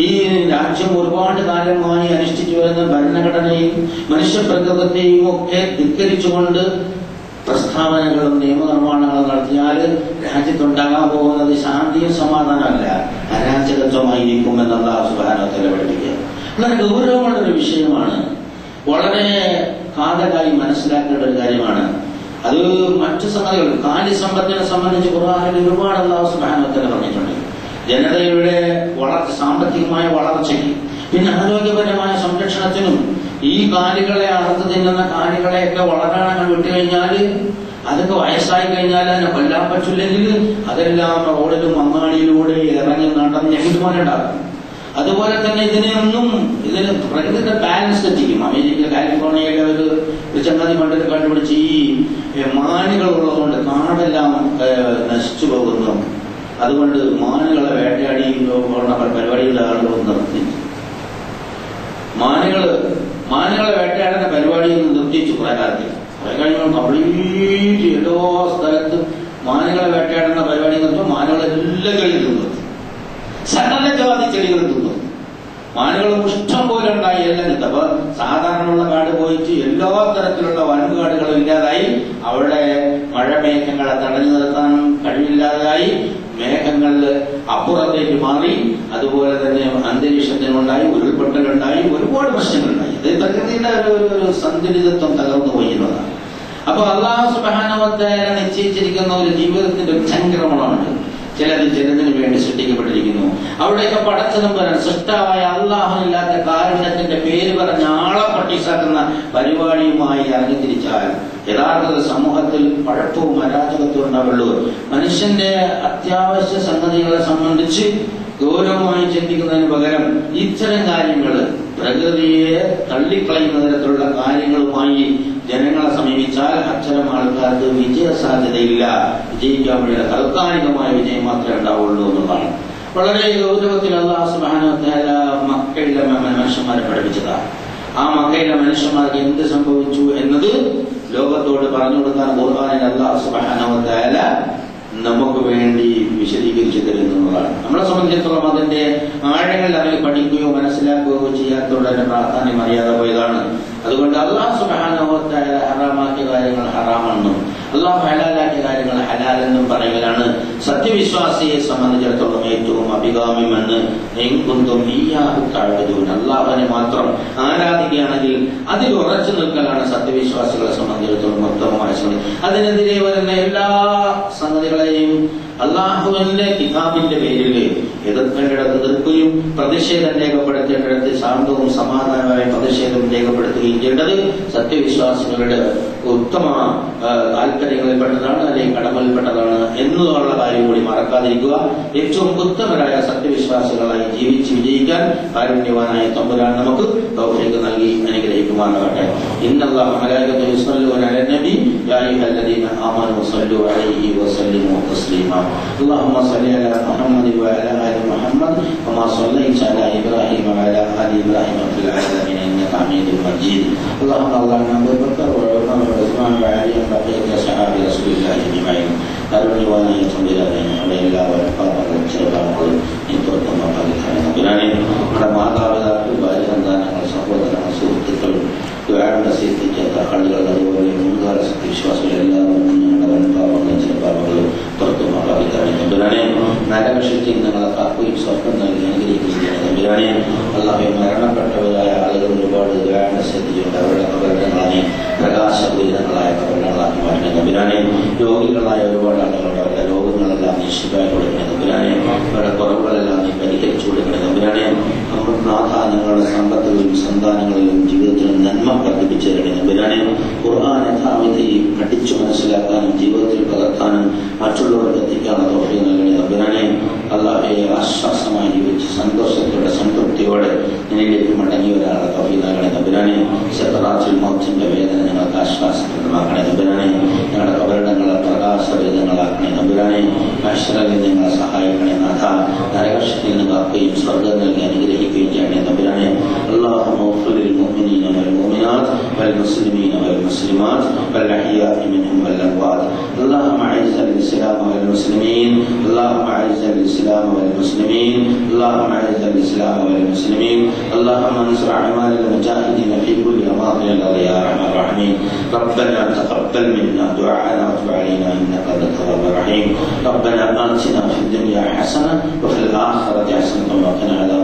ഈ രാജ്യം ഒരുപാട് കാലമായി അനുഷ്ഠിച്ചു വരുന്ന ഭരണഘടനയും മനുഷ്യപ്രകൃതത്തെയും ഒക്കെ ധിക്കരിച്ചുകൊണ്ട് പ്രസ്താവനകളും നിയമനിർമ്മാണങ്ങളും നടത്തിയാൽ രാജ്യത്തുണ്ടാകാൻ പോകുന്നത് ശാന്തിയും സമാധാനമല്ല, അരാജകത്വമായിരിക്കും എന്നുള്ള സുബ്ഹാനഹു വ തആല പഠിപ്പിക്കുക. വളരെ ഗൗരവമുള്ളൊരു വിഷയമാണ്. വളരെ കാതലായി മനസ്സിലാക്കേണ്ട ഒരു കാര്യമാണ്. അത് മറ്റു സംഗതികൾ കാര്യസമ്പത്തിനെ സംബന്ധിച്ച് ഖുർആനിൽ ഒരുപാട് അല്ലാഹു സുബ്ഹാനഹു വ തആല പറഞ്ഞിട്ടുണ്ട്. ജനതയുടെ സാമ്പത്തികമായ വളർച്ചയ്ക്ക്, പിന്നെ ആരോഗ്യപരമായ സംരക്ഷണത്തിനും ഈ കാലികളെ അറുത്ത് തിന്നുന്ന കാലികളെയൊക്കെ വളരാനങ്ങൾ വിട്ടുകഴിഞ്ഞാൽ അതൊക്കെ വയസ്സായി കഴിഞ്ഞാൽ അതിനെ കൊല്ലാൻ പറ്റില്ലെങ്കിൽ അതെല്ലാം റോഡിലും അങ്ങാടിയിലൂടെ ഇറങ്ങി നടന്ന് ഹിതുമാനുണ്ടാകും. അതുപോലെ തന്നെ ഇതിന് പ്രകൃതിയുടെ ബാലൻസ് തെറ്റിക്കും. അമേരിക്ക കാലിഫോർണിയയിലെ ഒരു ചങ്ങാതി പണ്ടൊരു കണ്ടുപിടിച്ച് ഈ മാനുകൾ ഉള്ളതുകൊണ്ട് കാടെല്ലാം നശിച്ചു പോകുന്നു, അതുകൊണ്ട് മാനുകളെ വേട്ടയാടി പരിപാടിയുടെ ആളുകൾ നിർത്തി, മാനുകളെ വേട്ടയാടുന്ന പരിപാടിയിൽ നിർത്തിച്ചു കുറെ കാലത്തിൽ. കുറെ കഴിഞ്ഞാൽ കംപ്ലീറ്റ് എല്ലാ സ്ഥലത്തും മാനുകളെ വേട്ടയാടുന്ന പരിപാടി നിർത്തും. മാനുകളെല്ലാം കഴിയുന്നു, സകല ജാതി ചെടികൾ തിന്നു. മാനുകൾ ഇഷ്ടം പോലെ ഉണ്ടായി എല്ലാം. അപ്പൊ സാധാരണയുള്ള കാട് പോയിട്ട് എല്ലാ തരത്തിലുള്ള വൻകാടുകളും ഇല്ലാതായി. അവിടെ മഴമേഘങ്ങളെ തടഞ്ഞു നിർത്താൻ കഴിവില്ലാതായി. മേഘങ്ങളിൽ അപ്പുറത്തേക്ക് മാറി. അതുപോലെ തന്നെ അന്തരീക്ഷത്തിനുണ്ടായി, ഉരുൾപൊട്ടലുണ്ടായി, ഒരുപാട് പ്രശ്നങ്ങളുണ്ടായി. ഇത് പ്രകൃതിയുടെ ഒരു സന്തുലിതത്വം തകർന്നു പോയിരുന്നതാണ്. അപ്പൊ അല്ലാഹു സുബ്ഹാനഹു വ തആല നിശ്ചയിച്ചിരിക്കുന്ന ഒരു ജീവിതത്തിന്റെ ഒരു സംക്രമണമുണ്ട്. ചിലതിന് വേണ്ടി സൃഷ്ടിക്കപ്പെട്ടിരിക്കുന്നു. അവിടെയൊക്കെ പടച്ചതമ്പുരാൻ സൃഷ്ടാവായ അല്ലാഹുവില്ലാത്ത കാരുണ്യത്തിന്റെ പേര് പറഞ്ഞ ആളെ പട്ടിസാക്കുന്ന പരിപാടിയുമായി ഇറങ്ങിത്തിരിച്ചാൽ യഥാർത്ഥ സമൂഹത്തിൽ പഴപ്പവും അരാജകത്വവും ഉണ്ടാവുള്ളൂ. മനുഷ്യന്റെ അത്യാവശ്യ സംഗതികളെ സംബന്ധിച്ച് ഗൗരവമായി ചിന്തിക്കുന്നതിന് പകരം ഇത്തരം കാര്യങ്ങൾ, പ്രകൃതിയെ തള്ളിക്കളയുന്ന തരത്തിലുള്ള കാര്യങ്ങളുമായി ജനങ്ങളെ സമീപിച്ചാൽ അത്തരം ആൾക്കാർക്ക് വിജയ സാധ്യതയില്ല. വിജയിക്കാൻ വേണ്ടിയ താൽക്കാലികമായ വിജയം മാത്രമേ ഉണ്ടാവുള്ളൂ എന്നുള്ളതാണ്. വളരെ ഗൗരവത്തിൽ അല്ലാഹു സുബ്ഹാനഹു വ തആല മക്കയിലെ മനുഷ്യന്മാരെ പഠിപ്പിച്ചതാണ്. ആ മക്കയിലെ മനുഷ്യന്മാർക്ക് എന്ത് സംഭവിച്ചു എന്നത് ലോകത്തോട് പറഞ്ഞു കൊടുക്കാൻ ഖുർആനിൽ അല്ലാഹു സുബ്ഹാനഹു വ തആല നമുക്ക് വേണ്ടി വിശദീകരിച്ചു തരുന്നതാണ്. നമ്മളെ സംബന്ധിച്ചിടത്തോളം അതിന്റെ ആഴങ്ങൾ അതിൽ പഠിക്കുകയോ മനസ്സിലാക്കുകയോ ചെയ്യാത്തതോടെ അതിന്റെ പ്രാധാന്യം അറിയാതെ പോയതാണ്. അതുകൊണ്ട് അല്ലാഹു സുബ്ഹാനഹു വ തആല ഹറാമാക്കിയ കാര്യങ്ങൾ ഹറാമെന്നും അല്ലാഹു ഹലാലാക്കിയ കാര്യങ്ങൾ ഹലാലെന്നും പറയുകയാണ് സത്യവിശ്വാസിയെ സംബന്ധിച്ചിടത്തോളം ഏറ്റവും അഭികാമ്യമെന്ന്. അല്ലാഹുവിനെ മാത്രം ആരാധിക്കുകയാണെങ്കിൽ അതിൽ ഉറച്ചു നിൽക്കലാണ് സത്യവിശ്വാസികളെ സംബന്ധിച്ചിടത്തോളം ഉത്തമമായ സംഗതി. അതിനെതിരെ വരുന്ന എല്ലാ സംഗതികളെയും അള്ളാഹുവിന്റെ കിതാബിന്റെ പേരിൽ എതിർക്കേണ്ടിടത്ത് എതിർക്കുകയും പ്രതിഷേധം രേഖപ്പെടുത്തേണ്ടിടത്ത് ശാന്തവും സമാധാനമായ പ്രതിഷേധം രേഖപ്പെടുത്തുകയും ചെയ്യേണ്ടത് സത്യവിശ്വാസികളുടെ ഉത്തമ താല്പര്യങ്ങളിൽപ്പെട്ടതാണ്, അല്ലെങ്കിൽ കടമയിൽപ്പെട്ടതാണ് എന്നുള്ള കാര്യം കൂടി മറക്കാതിരിക്കുക. ഏറ്റവും ഉത്തമരായ സത്യവിശ്വാസികളായി ജീവിച്ച് വിജയിക്കാൻ കാരുണ്യവാനായ തമ്പുരാൻ നമുക്ക് തൗഫീഖ് നൽകി അനുഗ്രഹിക്കുമാറാകട്ടെ. ഇന്നല്ലാഹു മലായികത്തുഹു യുസല്ലൂന അലന്നബി യാ അയ്യുഹല്ലദീന ആമനൂ സ്വല്ലൂ അലൈഹി വസല്ലിമൂ തസ്ലീമാ. اللهم صل على محمد وعلى ال محمد كما صليت على ابراهيم وعلى ال ابراهيم في العالمين انك حميد مجيد. اللهم اللهم ابو بكر وعمر وعثمان وعلي وبقيه اصحاب رسول الله اجمعين. കാരുണ്യവാനായ തമ്പുരാനെ എല്ലാ വരപ്പാടുകളും ചെറുപാടുകളും ഇപ്പോഴത്തെ നമ്മുടെ മാതാപിതാക്കൾ, ഭാര്യ സന്താനങ്ങൾ, സഹോദരങ്ങൾ, സുഹൃത്തുക്കൾ, ദ്വാരയുടെ സിദ്ധിക്കാത്ത ആളുകൾ, അതുപോലെ മുൻകാല സത്യവിശ്വാസികൾ എല്ലാവരും ഞങ്ങളുടെ വൻപാപങ്ങളും ചെറുപാടുകളും പുറത്തുമാകാതിരിക്കാനും തമ്പുരാനെ നരകശക്തി നിങ്ങളെ കാക്കുകയും സ്വർഗം നൽകി അനുഗ്രഹിക്കുകയും തമ്പുരാനെ. അല്ലാഹുവേ മരണപ്പെട്ടവരായ ആളുകൾ ഒരുപാട് തമ്പുരാനെ. രോഗികളായ ഒരുപാട് ആളുകളുടെ അവരുടെ രോഗങ്ങളെല്ലാം നീ ശിഫായി കൊടുക്കണേ തമ്പുരാനെ. അവരുടെ കുറവുകളെല്ലാം നീ പരിഹരിച്ചു കൊടുക്കണേ തമ്പുരാനെ. നാഥ ഞങ്ങളുടെ സമ്പത്തുകളിലും സന്താനങ്ങളിലും ജീവിതത്തിലും നന്മ വർദ്ധിപ്പിച്ചു തരണേ തമ്പുരാനെ. ഖുർആൻ യഥാവിധി പഠിച്ചു മനസ്സിലാക്കാനും ജീവിതത്തിൽ പകർത്താനും മറ്റുള്ളവർക്ക് എത്തിക്കാനുള്ള തൗഫീഖ് നൽകണേ തമ്പുരാനെ. അല്ലാഹുവേ, ആശ്വാസമായി ജീവിച്ച് സന്തോഷത്തോടെ സംതൃപ്തിയോടെ നിന്നിലേക്ക് മടങ്ങി വരാനുള്ള തൗഫീഖ് നൽകണേ തമ്പുരാനെ. സക്കറാത്തുൽ മൗത്തിന്റെ വേദന ഞങ്ങൾക്ക് ആശ്വാസപ്രദമാക്കണേ തമ്പുരാനെ. ഞങ്ങളുടെ കബറിടങ്ങളെ പ്രകാശവേദങ്ങളാക്കണേ തമ്പുരാനെ. മഹ്ശറിൽ ഞങ്ങളെ സഹായിക്കണേ നാഥ. നരകശിക്ഷയിൽ നിന്ന് കാക്കുകയും സ്വർഗ്ഗം നൽകി അനുഗ്രഹിക്കുകയും ചെയ്യണേ തമ്പുരാനെ. اللهم اغفر للمؤمنين والمؤمنات والمسلمين والمسلمات والأحياء منهم والأموات. اللهم أعز الإسلام والمسلمين. اللهم أعز الإسلام والمسلمين. اللهم أعز الإسلام والمسلمين. اللهم انصر أعمال المجاهدين في كل أماكن الأرض يا أرحم الراحمين. ربنا تقبل منا دعاءنا وتب علينا إنك أنت التواب الرحيم. ربنا آتنا في الدنيا حسنة وفي الآخرة حسنة وقنا عذاب